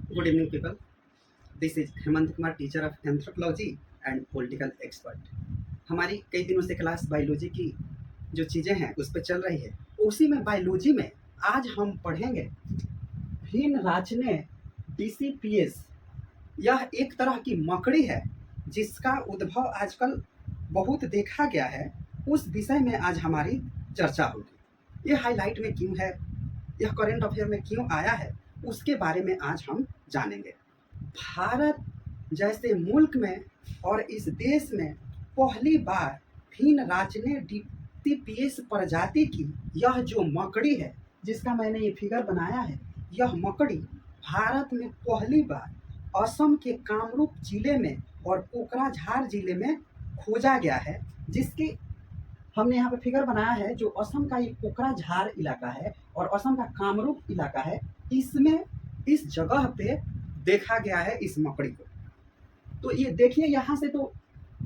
Good evening, people. This is Hemant Kumar, teacher of anthropology and political expert. हमारी कई दिनों से क्लास बायोलॉजी की जो चीज़ें हैं उस पर चल रही है। उसी में बायोलॉजी में आज हम पढ़ेंगे भिन्न राचने डीसीपीएस। यह एक तरह की मकड़ी है जिसका उद्भव आजकल बहुत देखा गया है। उस विषय में आज हमारी चर्चा होगी। ये हाईलाइट में क्यों है, यह करेंट अफेयर में क्यों आया है, उसके बारे में आज हम जानेंगे। भारत जैसे मुल्क में और इस देश में पहली बार भिन्न राचने डीसीपीएस प्रजाति की यह जो मकड़ी है, जिसका मैंने ये फिगर बनाया है, यह मकड़ी भारत में पहली बार असम के कामरूप जिले में और कोकराझार जिले में खोजा गया है। जिसकी हमने यहाँ पे फिगर बनाया है, जो असम का ये कोकराझार इलाका है और असम का कामरूप इलाका है, इसमें इस जगह पे देखा गया है इस मकड़ी को। तो ये देखिए, यहाँ से तो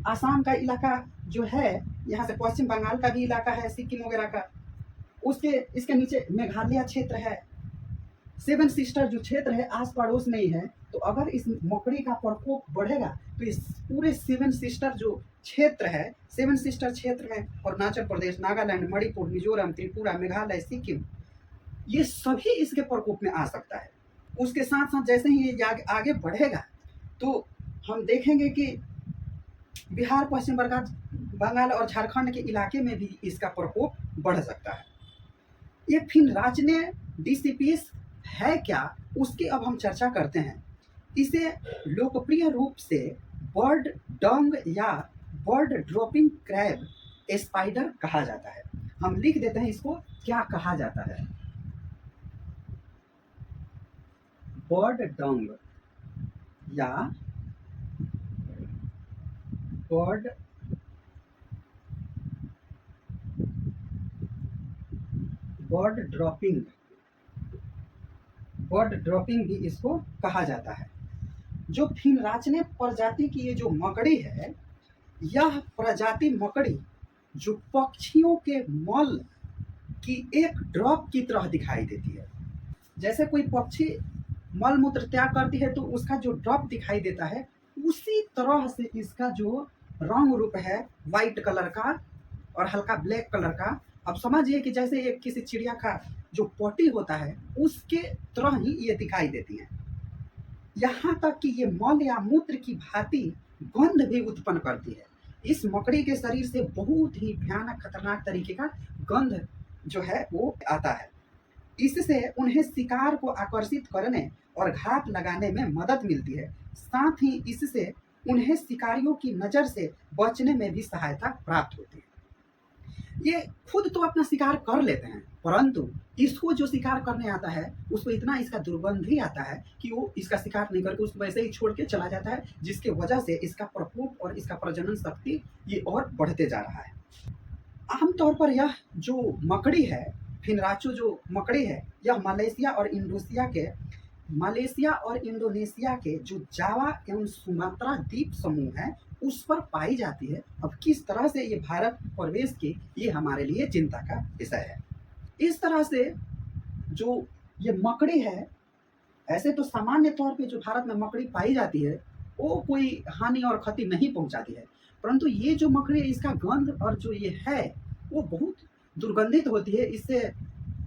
आसाम का इलाका जो है, यहाँ से पश्चिम बंगाल का भी इलाका है, सिक्किम वगैरह का, उसके इसके नीचे मेघालय क्षेत्र है, सेवन सिस्टर जो क्षेत्र है आस पड़ोस में ही है। तो अगर इस मकड़ी का प्रकोप बढ़ेगा तो इस पूरे सेवन सिस्टर जो क्षेत्र है, सेवन सिस्टर क्षेत्र में अरुणाचल प्रदेश, नागालैंड, मणिपुर, मिजोरम, त्रिपुरा, मेघालय, सिक्किम, ये सभी इसके प्रकोप में आ सकता है। उसके साथ साथ जैसे ही ये आगे बढ़ेगा तो हम देखेंगे कि बिहार, पश्चिम बंगाल और झारखंड के इलाके में भी इसका प्रकोप बढ़ सकता है। ये भिन्न राचने डीसीपीएस है क्या, उसकी अब हम चर्चा करते हैं। इसे लोकप्रिय रूप से बर्ड डंग या बर्ड ड्रॉपिंग क्रैब स्पाइडर कहा जाता है। हम लिख देते हैं इसको क्या कहा जाता है। बर्ड डंग या बर्ड ड्रॉपिंग भी इसको कहा जाता है। जो फिनराचने प्रजाति की ये जो मकड़ी है, यह प्रजाति मकड़ी जो पक्षियों के मल की एक ड्रॉप की तरह दिखाई देती है। जैसे कोई पक्षी मल मूत्र त्याग करती है तो उसका जो ड्रॉप दिखाई देता है, उसी तरह से इसका जो रंग रूप है वाइट कलर का और हल्का ब्लैक कलर का। अब समझिए कि जैसे ये किसी चिड़िया का जो पोटी होता है उसके तरह ही ये दिखाई देती है। यहाँ तक कि ये मल या मूत्र की भांति गंध भी उत्पन्न करती है। इस मकड़ी के शरीर से बहुत ही भयानक खतरनाक तरीके का गंध जो है वो आता है। इससे उन्हें शिकार को आकर्षित करने और घात लगाने में मदद मिलती है। साथ ही इससे उन्हें शिकारियों की नज़र से बचने में भी सहायता प्राप्त होती है। ये खुद तो अपना शिकार कर लेते हैं, परंतु इसको जो शिकार करने आता है उसको इतना इसका दुर्गंध ही आता है कि वो इसका शिकार नहीं करके उसको वैसे ही छोड़ के चला जाता है, जिसके वजह से इसका प्रकोप और इसका प्रजनन शक्ति ये और बढ़ते जा रहा है। आमतौर पर यह जो मकड़ी है, फिनराचो जो मकड़ी है, यह मलेशिया और इंडोनेशिया के जो जावा एवं सुमात्रा द्वीप समूह है उस पर पाई जाती है। अब किस तरह से ये भारत प्रवेश की, ये हमारे लिए चिंता का विषय है। इस तरह से जो ये मकड़ी है, ऐसे तो सामान्य तौर पे जो भारत में मकड़ी पाई जाती है वो कोई हानि और क्षति नहीं पहुंचाती है, परंतु ये जो मकड़ी है इसका गंध और जो ये है वो बहुत दुर्गंधित होती है। इससे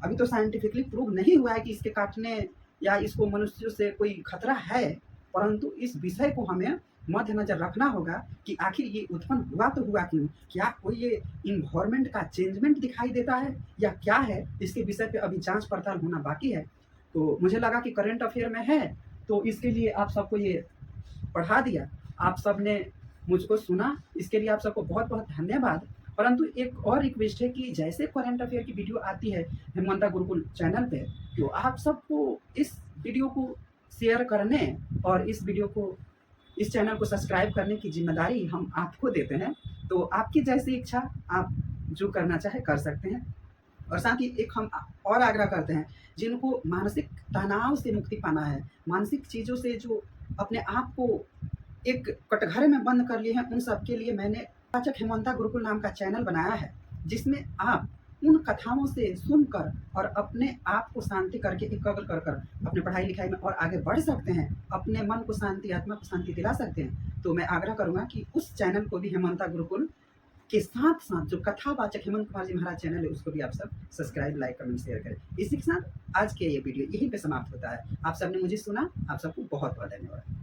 अभी तो साइंटिफिकली प्रूव नहीं हुआ है कि इसके काटने या इसको मनुष्यों से कोई खतरा है, परंतु इस विषय को हमें मद्देनजर रखना होगा कि आखिर ये उत्पन्न हुआ तो हुआ क्यों, क्या कोई ये इन्वायरमेंट का चेंजमेंट दिखाई देता है या क्या है, इसके विषय पे अभी जांच पड़ताल होना बाकी है। तो मुझे लगा कि करंट अफेयर में है तो इसके लिए आप सबको ये पढ़ा दिया, आप सबने मुझको सुना, इसके लिए आप सबको बहुत बहुत धन्यवाद। परंतु एक और रिक्वेस्ट है कि जैसे करंट अफेयर की वीडियो आती है हेमंता गुरुकुल चैनल पे, तो आप सबको इस वीडियो को शेयर करने और इस चैनल को सब्सक्राइब करने की जिम्मेदारी हम आपको देते हैं। तो आपकी जैसी इच्छा आप जो करना चाहे कर सकते हैं। और साथ ही एक हम और आग्रह करते हैं, जिनको मानसिक तनाव से मुक्ति पाना है, मानसिक चीज़ों से जो अपने आप को एक कटघरे में बंद कर लिए हैं, उन सब के लिए मैंने पाचक हेमंता गुरुकुल नाम का चैनल बनाया है, जिसमें आप उन कथाओं से सुनकर और अपने आप को शांति करके एकाग्र कर कर अपने पढ़ाई लिखाई में और आगे बढ़ सकते हैं, अपने मन को शांति, आत्मा को शांति दिला सकते हैं, तो मैं आग्रह करूँगा कि उस चैनल को भी हेमंता गुरुकुल के साथ साथ जो कथावाचक हेमंत कुमार जी महाराज चैनल है उसको भी आप सब सब्सक्राइब, लाइक, कमेंट, शेयर करें। इसी के साथ आज के ये वीडियो यहीं पे समाप्त होता है। आप सबने मुझे सुना, आप सबको बहुत बहुत धन्यवाद।